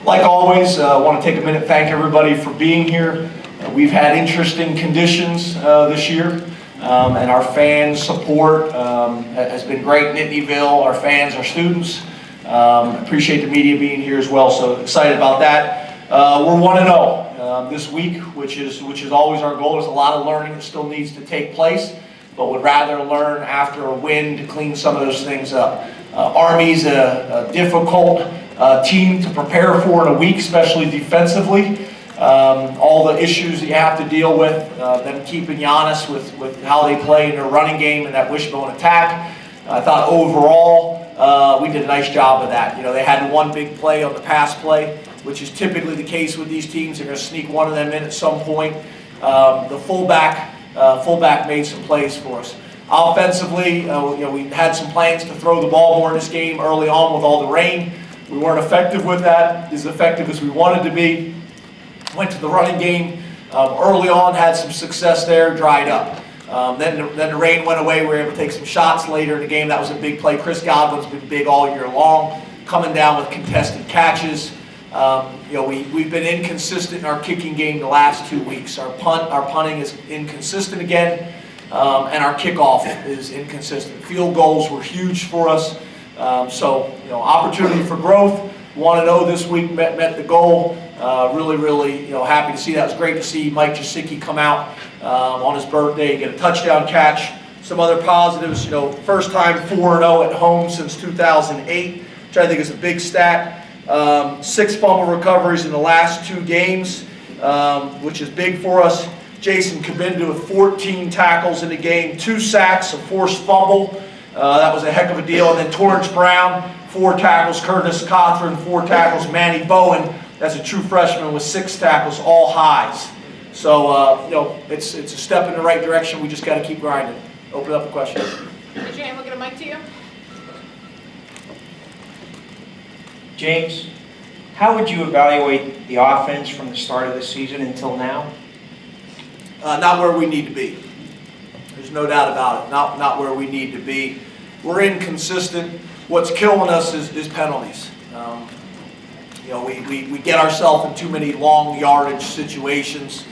Like always, I want to take a minute and thank everybody for being here. We've had interesting conditions this year, and our fans' support has been great. Nittanyville, our fans, our students. Appreciate the media being here as well, so excited about that. We're 1-0 this week, which is always our goal. There's a lot of learning that still needs to take place, but would rather learn after a win to clean some of those things up. Army's a difficult team to prepare for in a week, especially defensively. All the issues that you have to deal with, them keeping you honest with how they play in their running game and that wishbone attack. I thought overall we did a nice job of that. You know, they had one big play on the pass play, which is typically the case with these teams. They're going to sneak one of them in at some point. The fullback made some plays for us. Offensively, we had some plans to throw the ball more in this game early on with all the rain. We weren't effective with that, as effective as we wanted to be. Went to the running game early on, had some success there, dried up. Then the rain went away. We were able to take some shots later in the game. That was a big play. Chris Godwin's been big all year long, coming down with contested catches. We've been inconsistent in our kicking game the last 2 weeks. Our punting is inconsistent again, and our kickoff is inconsistent. Field goals were huge for us. Opportunity for growth. 1-0 this week, met the goal. Really, happy to see that. It was great to see Mike Jasicki come out on his birthday, get a touchdown catch. Some other positives, first time 4-0 at home since 2008, which I think is a big stat. 6 fumble recoveries in the last 2 games, which is big for us. Jason Kabinda with 14 tackles in the game, 2 sacks, a forced fumble. That was a heck of a deal. And then Torrance Brown, 4 tackles. Curtis Cothran, 4 tackles. Manny Bowen, that's a true freshman with 6 tackles, all highs. So, it's a step in the right direction. We just got to keep grinding. Open up the question. Raise your hand, we'll get a mic to you. James, how would you evaluate the offense from the start of the season until now? Not where we need to be. There's no doubt about it. Not where we need to be. We're inconsistent. What's killing us is penalties. We get ourselves in too many long yardage situations.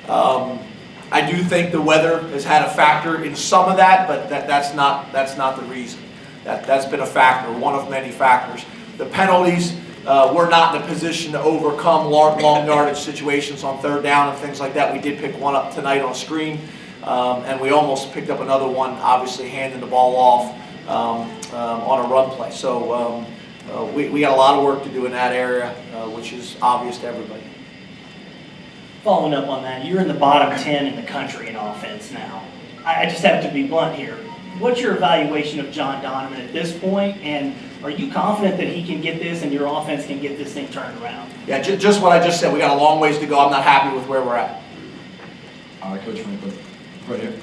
I do think the weather has had a factor in some of that, but that's not the reason. That's been a factor, one of many factors. The penalties, we're not in a position to overcome long yardage situations on 3rd down and things like that. We did pick one up tonight on screen, and we almost picked up another one, obviously handing the ball off on a run play. So we got a lot of work to do in that area, which is obvious to everybody. Following up on that, you're in the bottom 10 in the country in offense now. I just have to be blunt here. What's your evaluation of John Donovan at this point, and are you confident that he can get this and your offense can get this thing turned around? Yeah, just what I just said. We got a long ways to go. I'm not happy with where we're at. Coach Franklin, right here,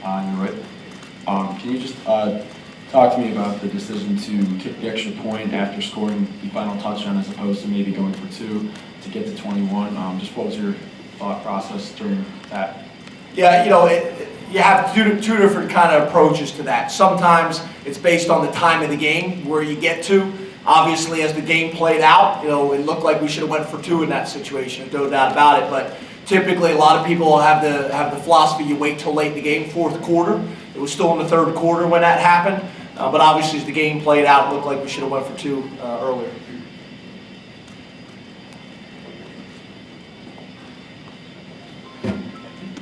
on your right. Can you just talk to me about the decision to kick the extra point after scoring the final touchdown as opposed to maybe going for 2 to get to 21? Just what was your thought process during that? Yeah, you have two different kind of approaches to that. Sometimes it's based on the time of the game where you get to. Obviously, as the game played out, it looked like we should have went for 2 in that situation, no doubt about it. But typically, a lot of people have the philosophy you wait till late in the game, 4th quarter. It was still in the 3rd quarter when that happened. But obviously, as the game played out, it looked like we should have went for 2 earlier.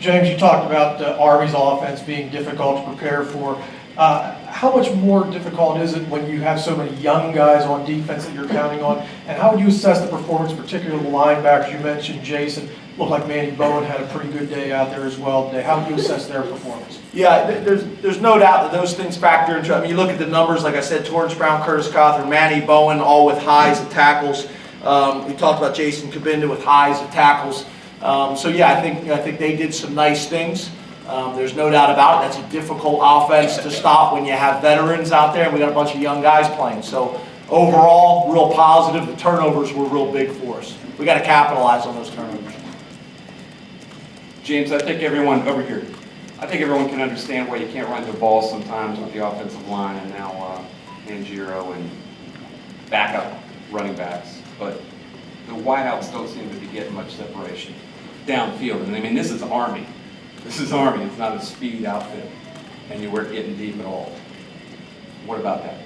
James, you talked about Army's offense being difficult to prepare for. How much more difficult is it when you have so many young guys on defense that you're counting on? And how would you assess the performance, particularly the linebackers? You mentioned Jason. Looked like Manny Bowen had a pretty good day out there as well today. How would you assess their performance? Yeah, there's no doubt that those things factor into. I mean, you look at the numbers, like I said, Torrance Brown, Curtis Cothran, Manny Bowen, all with highs of tackles. We talked about Jason Kabinda with highs of tackles. I think they did some nice things. There's no doubt about it. That's a difficult offense to stop when you have veterans out there and we got a bunch of young guys playing. So overall, real positive. The turnovers were real big for us. We got to capitalize on those turnovers. James, I think everyone can understand why you can't run the ball sometimes with the offensive line and now Mangiero and backup running backs. But the wideouts don't seem to be getting much separation downfield. And I mean, this is Army. This is Army. It's not a speed outfit, and you weren't getting deep at all. What about that?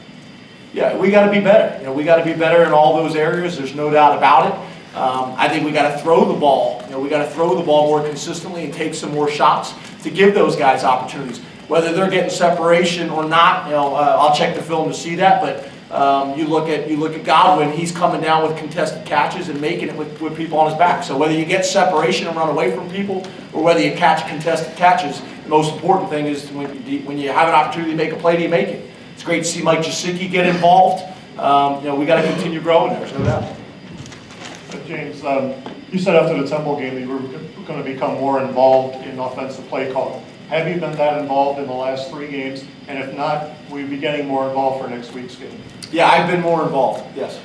Yeah, we got to be better. You know, we got to be better in all those areas. There's no doubt about it. I think we got to throw the ball. You know, we got to throw the ball more consistently and take some more shots to give those guys opportunities. Whether they're getting separation or not, you know, I'll check the film to see that. But you look at Godwin. He's coming down with contested catches and making it with people on his back. So whether you get separation and run away from people, or whether you catch contested catches, the most important thing is when you have an opportunity to make a play, do you make it? It's great to see Mike Jasicki get involved. You know, we got to continue growing there, no doubt. James, you said after the Temple game that you were going to become more involved in offensive play calling. Have you been that involved in the last 3 games? And if not, will you be getting more involved for next week's game? Yeah, I've been more involved, yes.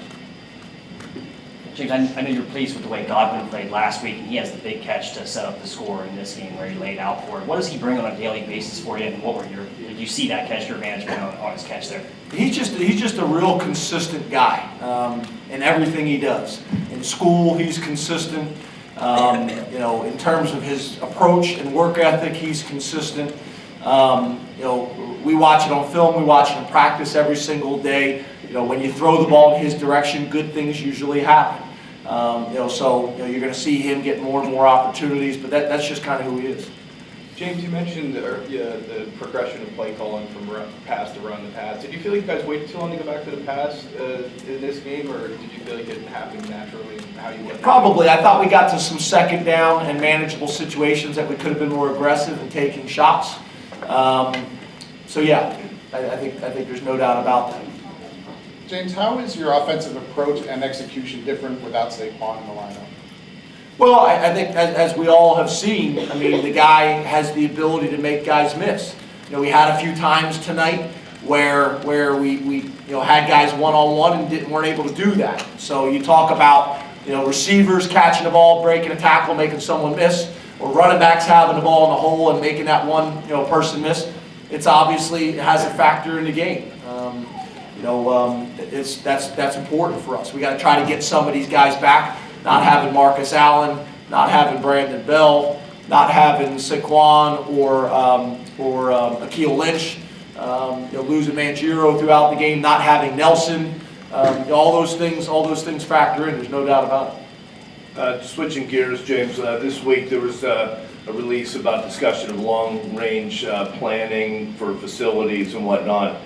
James, I know you're pleased with the way Godwin played last week, and he has the big catch to set up the score in this game where he laid out for it. What does he bring on a daily basis for you, and did you see that catch, your management on his catch there? He's just a real consistent guy in everything he does. In school, he's consistent. You know, in terms of his approach and work ethic, he's consistent. You know, we watch it on film, we watch it in practice every single day. You know, when you throw the ball in his direction, good things usually happen. You know, so you know, you're going to see him get more and more opportunities, but that's just kind of who he is. James, you mentioned the progression of play calling from pass to run to pass. Did you feel like you guys waited too long to go back to the pass in this game, or did you feel like it happened naturally? How you went? Probably. I thought we got to some second down and manageable situations that we could have been more aggressive in taking shots. So yeah, I think there's no doubt about that. James, how is your offensive approach and execution different without Saquon in the lineup? Well, I think as we all have seen, I mean, the guy has the ability to make guys miss. You know, we had a few times tonight where we had guys one-on-one and weren't able to do that. So you talk about, you know, receivers catching the ball, breaking a tackle, making someone miss, or running backs having the ball in the hole and making that one person miss. It has a factor in the game. That's important for us. We got to try to get some of these guys back. Not having Marcus Allen, not having Brandon Bell, not having Saquon or Akeel Lynch, losing Mangiero throughout the game, not having Nelson, all those things factor in. There's no doubt about it. Switching gears, James, this week there was a release about discussion of long-range planning for facilities and whatnot,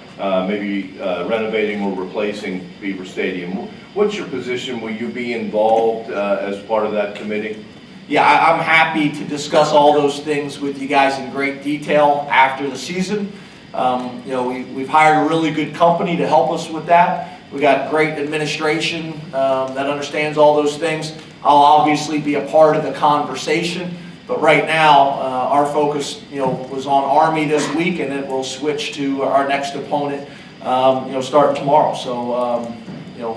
maybe renovating or replacing Beaver Stadium. What's your position? Will you be involved as part of that committee? Yeah, I'm happy to discuss all those things with you guys in great detail after the season. We've hired a really good company to help us with that. We got great administration that understands all those things. I'll obviously be a part of the conversation, but right now our focus, was on Army this week, and then we'll switch to our next opponent, starting tomorrow. So,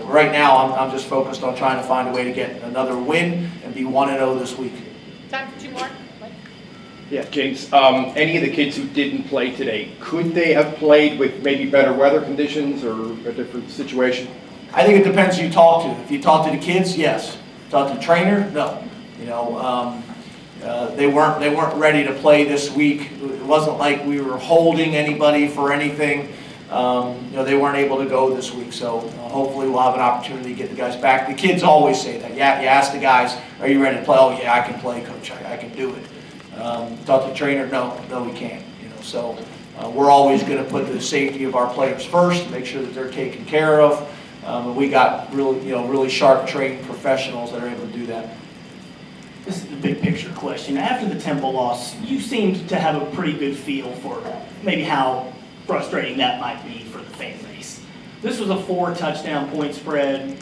right now I'm just focused on trying to find a way to get another win and be 1-0 this week. Time for 2 more. Mike? Yeah, James, any of the kids who didn't play today, could they have played with maybe better weather conditions or a different situation? I think it depends who you talk to. If you talk to the kids, yes. Talk to the trainer, no. They weren't ready to play this week. It wasn't like we were holding anybody for anything. They weren't able to go this week, so hopefully we'll have an opportunity to get the guys back. The kids always say that. Yeah, you ask the guys, are you ready to play? Oh yeah, I can play, coach. I can do it. Talk to the trainer, no, we can't. So we're always going to put the safety of our players first, make sure that they're taken care of. We got really sharp trained professionals that are able to do that. This is the big picture question. After the Temple loss, you seemed to have a pretty good feel for maybe how frustrating that might be for the fan base. This was a 4-touchdown point spread.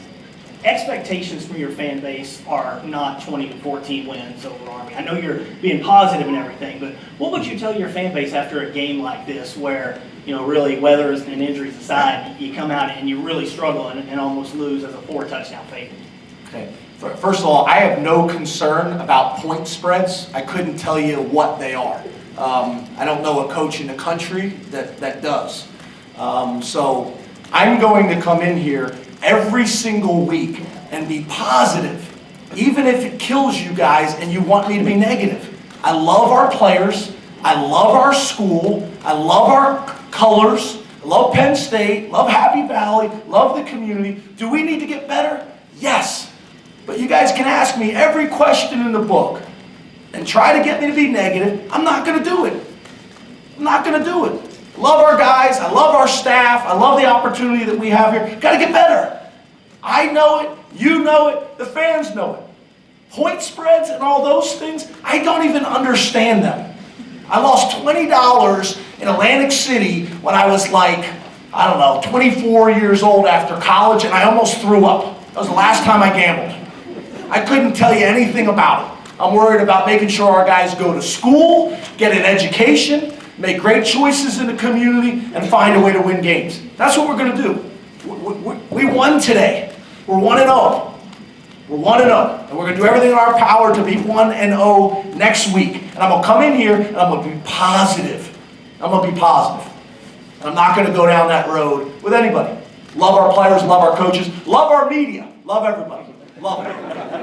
Expectations from your fan base are not 20-14 wins over Army. I know you're being positive and everything, but what would you tell your fan base after a game like this where, really weather and injuries aside, you come out and you really struggle and almost lose as a 4-touchdown favorite? Okay. First of all, I have no concern about point spreads. I couldn't tell you what they are. I don't know a coach in the country that does. So I'm going to come in here every single week and be positive, even if it kills you guys and you want me to be negative. I love our players. I love our school. I love our colors. I love Penn State. Love Happy Valley. Love the community. Do we need to get better? Yes. But you guys can ask me every question in the book and try to get me to be negative. I'm not going to do it. I'm not going to do it. Love our guys. I love our staff. I love the opportunity that we have here. Got to get better. I know it. You know it. The fans know it. Point spreads and all those things, I don't even understand them. I lost $20 in Atlantic City when I was like, I don't know, 24 years old after college, and I almost threw up. That was the last time I gambled. I couldn't tell you anything about it. I'm worried about making sure our guys go to school, get an education, make great choices in the community, and find a way to win games. That's what we're going to do. We won today. We're 1-0. We're 1-0. And we're going to do everything in our power to be 1-0 next week. And I'm going to come in here and I'm going to be positive. I'm going to be positive. And I'm not going to go down that road with anybody. Love our players, love our coaches, love our media, love everybody. Love everybody.